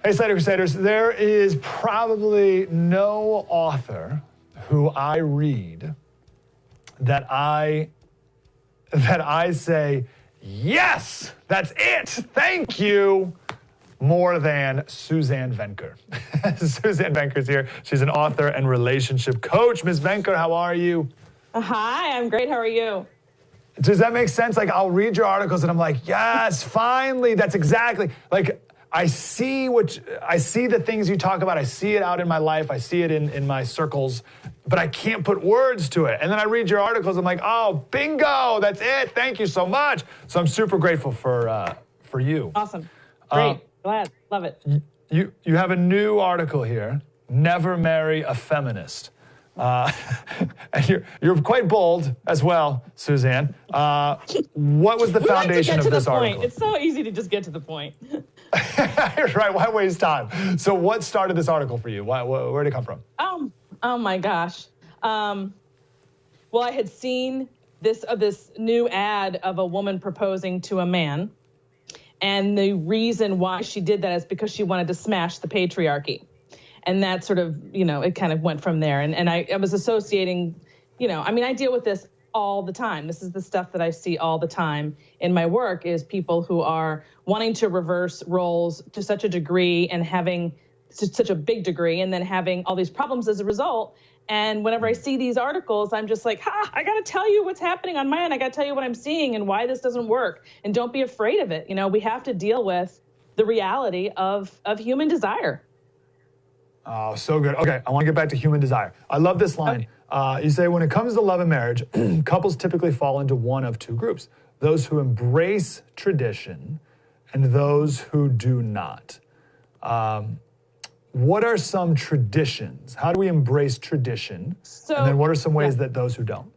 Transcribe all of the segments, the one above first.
Hey, Slater Crusaders, there is probably no author who I read that I say, yes, that's it, thank you, more than Suzanne Venker. Suzanne Venker's here. She's an author and relationship coach. Ms. Venker, how are you? Hi, I'm great. How are you? Does that make sense? Like, I'll read your articles and I'm like, yes, finally, that's exactly, like, I see the things you talk about. I see it out in my life. I see it in my circles, but I can't put words to it. And then I read your articles. I'm like, oh, bingo, that's it. Thank you so much. So I'm super grateful for you. Awesome. Great. Glad. Love it. You have a new article here, Never Marry a Feminist. And you're quite bold as well, Suzanne. What was the foundation of this article? It's so easy to just get to the point. Right, why waste time? So what started this article for you? Where did it come from? Oh my gosh. Well, I had seen this new ad of a woman proposing to a man. And the reason why she did that is because she wanted to smash the patriarchy. And that sort of, it kind of went from there. And I was associating, I deal with this all the time. This is the stuff that I see all the time in my work, is people who are wanting to reverse roles to such a degree and having such a big degree and then having all these problems as a result. And whenever I see these articles, I'm just like, I got to tell you what's happening on my end. I got to tell you what I'm seeing and why this doesn't work. And don't be afraid of it. We have to deal with the reality of human desire. Oh, so good. Okay, I want to get back to human desire. I love this line. Okay. You say, when it comes to love and marriage, couples typically fall into one of two groups: those who embrace tradition and those who do not. What are some traditions? How do we embrace tradition? And then what are some ways that those who don't?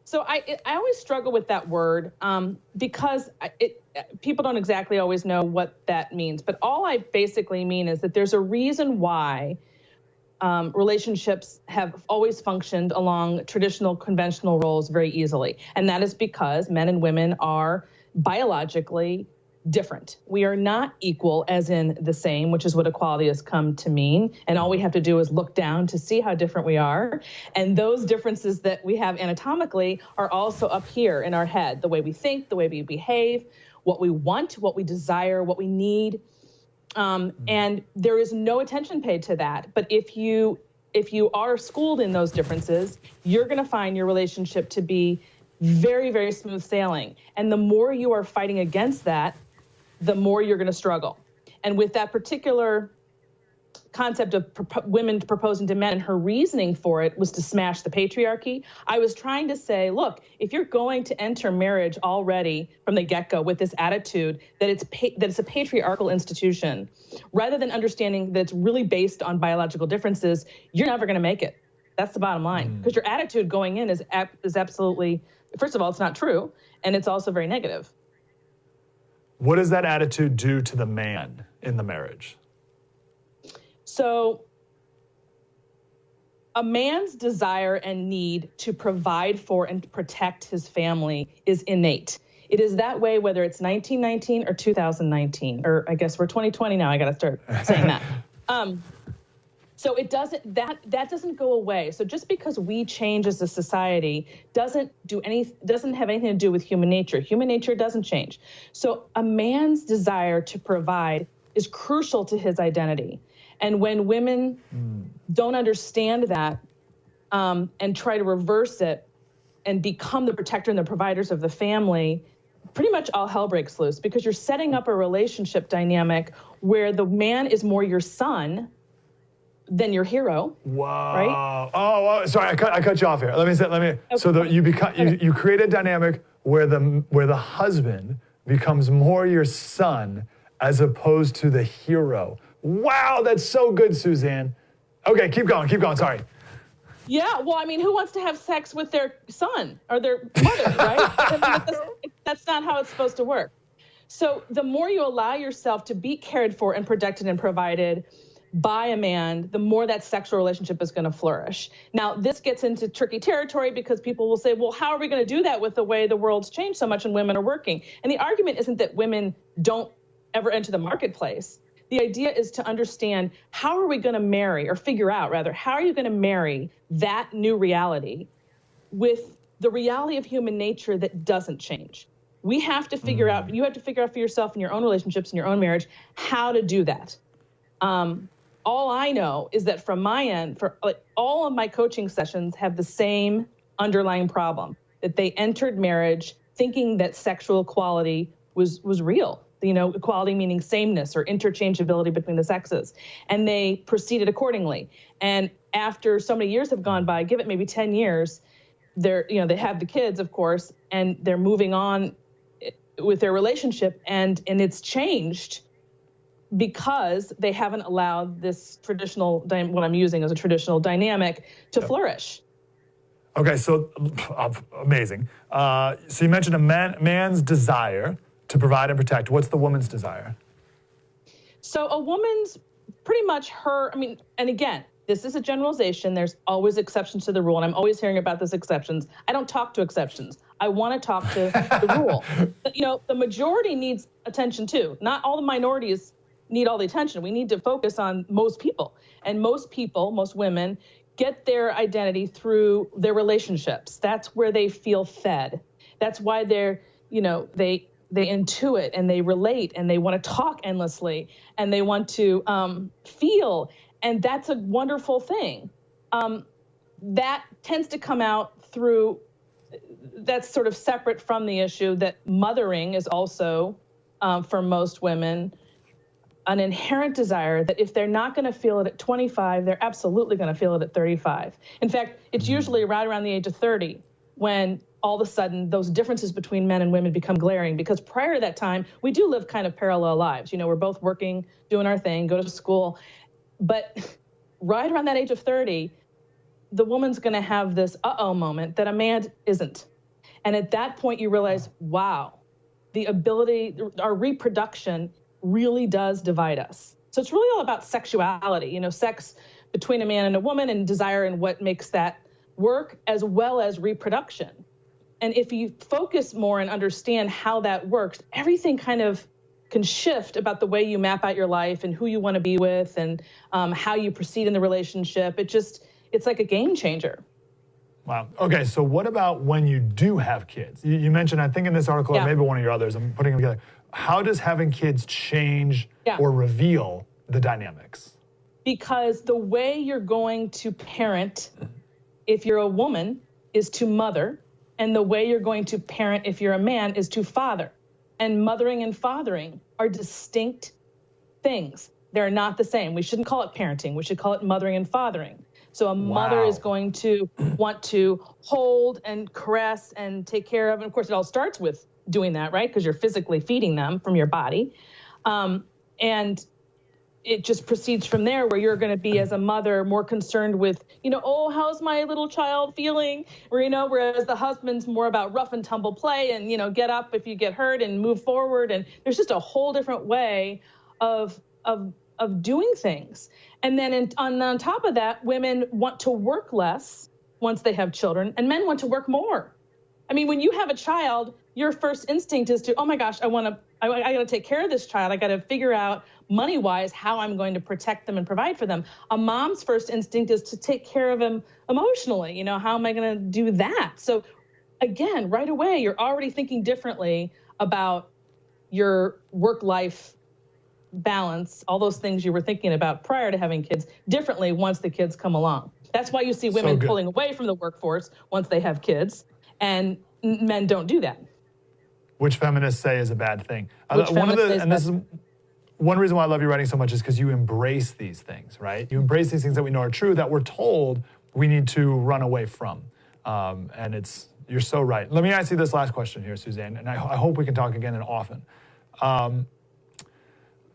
So I always struggle with that word because people don't exactly always know what that means. But all I basically mean is that there's a reason why relationships have always functioned along traditional, conventional roles very easily. And that is because men and women are biologically different. We are not equal as in the same, which is what equality has come to mean. And all we have to do is look down to see how different we are. And those differences that we have anatomically are also up here in our head, the way we think, the way we behave, what we want, what we desire, what we need. And there is no attention paid to that. But if you are schooled in those differences, you're going to find your relationship to be very, very smooth sailing. And the more you are fighting against that, the more you're going to struggle. And with that particular concept of women proposing to men, and her reasoning for it was to smash the patriarchy, I was trying to say, look, if you're going to enter marriage already from the get-go with this attitude that it's a patriarchal institution, rather than understanding that it's really based on biological differences, you're never going to make it. That's the bottom line. Because your attitude going in is absolutely, first of all, it's not true, and it's also very negative. What does that attitude do to the man in the marriage? So a man's desire and need to provide for and protect his family is innate. It is that way whether it's 1919 or 2019, or I guess we're 2020 now. I got to start saying that. So it doesn't, that doesn't go away. So just because we change as a society doesn't have anything to do with human nature. Human nature doesn't change. So a man's desire to provide is crucial to his identity. And when women don't understand that and try to reverse it and become the protector and the providers of the family, pretty much all hell breaks loose, because you're setting up a relationship dynamic where the man is more your son than your hero. Wow. Right? Oh, sorry, I cut you off here. Let me. Okay. So you create a dynamic where the husband becomes more your son as opposed to the hero. Wow, that's so good, Suzanne. Okay, keep going. Sorry. Yeah, well, I mean, who wants to have sex with their son or their mother, right? That's not how it's supposed to work. So the more you allow yourself to be cared for and protected and provided by a man, the more that sexual relationship is going to flourish. Now, this gets into tricky territory because people will say, well, how are we going to do that with the way the world's changed so much and women are working? And the argument isn't that women don't ever enter the marketplace. The idea is to understand, how are we going to marry, or figure out rather, how are you going to marry that new reality with the reality of human nature that doesn't change? We have to figure out, you have to figure out for yourself in your own relationships, in your own marriage, how to do that. All I know is that from my end, for like, all of my coaching sessions have the same underlying problem, that they entered marriage thinking that sexual equality was real. You know, equality meaning sameness or interchangeability between the sexes. And they proceeded accordingly. And after so many years have gone by, give it maybe 10 years, they have the kids, of course, and they're moving on with their relationship, and it's changed because they haven't allowed this traditional, what I'm using as a traditional dynamic, to flourish. Okay, so amazing. So you mentioned a man's desire to provide and protect. What's the woman's desire? So a woman's pretty much and again, this is a generalization. There's always exceptions to the rule, and I'm always hearing about those exceptions. I don't talk to exceptions. I want to talk to the rule. But, the majority needs attention too. Not all the minorities need all the attention. We need to focus on most people. And most people, most women, get their identity through their relationships. That's where they feel fed. That's why they intuit and they relate and they want to talk endlessly and they want to feel. And that's a wonderful thing. That tends to come out through, that's sort of separate from the issue that mothering is also, for most women, an inherent desire that if they're not going to feel it at 25, they're absolutely going to feel it at 35. In fact, it's usually right around the age of 30 when all of a sudden those differences between men and women become glaring, because prior to that time, we do live kind of parallel lives. We're both working, doing our thing, go to school. But right around that age of 30, the woman's going to have this uh-oh moment that a man isn't. And at that point, you realize, wow, the ability, our reproduction really does divide us. So it's really all about sexuality, sex between a man and a woman and desire and what makes that work, as well as reproduction. And if you focus more and understand how that works, everything kind of can shift about the way you map out your life and who you want to be with and how you proceed in the relationship. It's like a game changer. Wow. Okay, so what about when you do have kids? You mentioned, I think in this article, or maybe one of your others, I'm putting them together. How does having kids change or reveal the dynamics? Because the way you're going to parent, if you're a woman, is to mother, and the way you're going to parent, if you're a man, is to father. And mothering and fathering are distinct things. They're not the same. We shouldn't call it parenting. We should call it mothering and fathering. So a mother is going to want to hold and caress and take care of. And of course, it all starts with doing that, right? Because you're physically feeding them from your body. And it just proceeds from there, where you're going to be, as a mother, more concerned with, how's my little child feeling? Whereas the husband's more about rough and tumble play and, get up if you get hurt and move forward. And there's just a whole different way of doing things. And then on top of that, women want to work less once they have children, and men want to work more. I mean, when you have a child, your first instinct is to, oh my gosh, I got to take care of this child. I got to figure out money-wise how I'm going to protect them and provide for them. A mom's first instinct is to take care of him emotionally. How am I going to do that? So again, right away, you're already thinking differently about your work-life balance, all those things you were thinking about prior to having kids, differently once the kids come along. That's why you see women pulling away from the workforce once they have kids, and men don't do that. Which feminists say is a bad thing. This is one reason why I love your writing so much, is because you embrace these things, right? You embrace these things that we know are true, that we're told we need to run away from. And you're so right. Let me ask you this last question here, Suzanne, and I hope we can talk again and often.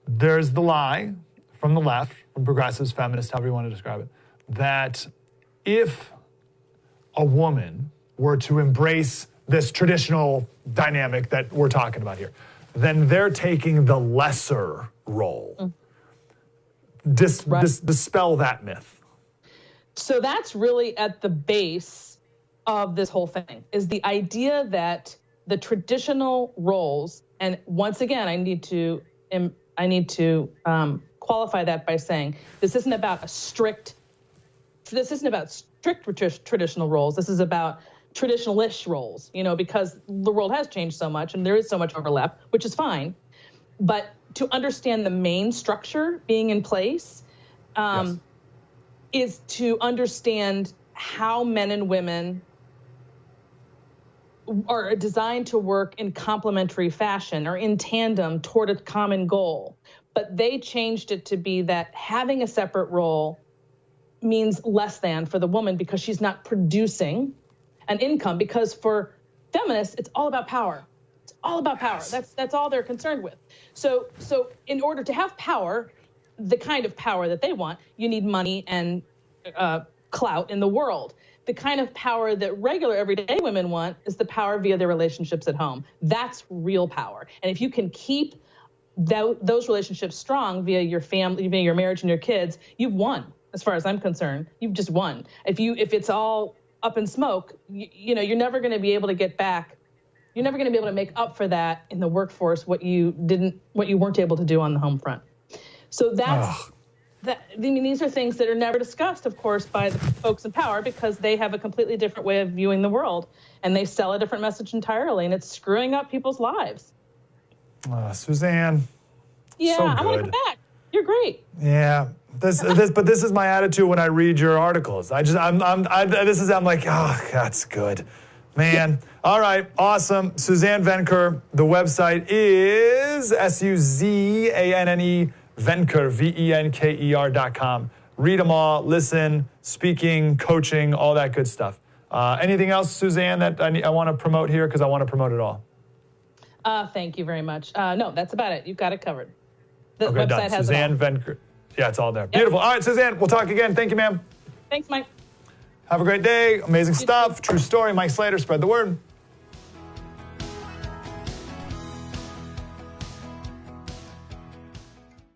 There's the lie from the left, from progressives, feminists, however you want to describe it, that if a woman were to embrace this traditional dynamic that we're talking about here, then they're taking the lesser role. Dispel that myth. So that's really at the base of this whole thing, is the idea that the traditional roles, and once again, I need to qualify that by saying this isn't about strict traditional roles. This is about traditional-ish roles, because the world has changed so much and there is so much overlap, which is fine. But to understand the main structure being in place is to understand how men and women are designed to work in complementary fashion or in tandem toward a common goal. But they changed it to be that having a separate role means less than for the woman because she's not producing an income, because for feminists, it's all about power. It's all about power. That's all they're concerned with. So in order to have power, the kind of power that they want, you need money and clout in the world. The kind of power that regular everyday women want is the power via their relationships at home. That's real power. And if you can keep those relationships strong via your family, via your marriage and your kids, you've won. As far as I'm concerned, you've just won. If it's all up in smoke, you're never going to be able to get back. You're never going to be able to make up for that in the workforce, what you weren't able to do on the home front. So these are things that are never discussed, of course, by the folks in power, because they have a completely different way of viewing the world and they sell a different message entirely, and it's screwing up people's lives. Suzanne. Yeah, so I want to come back. You're great. Yeah. This is my attitude when I read your articles. I'm like, oh, that's good. Man. All right. Awesome. Suzanne Venker. The website is SUZANNE Venker, VENKER.com. Read them all, listen, speaking, coaching, all that good stuff. Anything else, Suzanne, that I want to promote here? Because I want to promote it all. Thank you very much. No, that's about it. You've got it covered. The okay, website done. has Suzanne it all. Venker. Yeah, it's all there. Yep. Beautiful. All right, Suzanne, we'll talk again. Thank you, ma'am. Thanks, Mike. Have a great day. Amazing stuff. True story. Mike Slater, spread the word.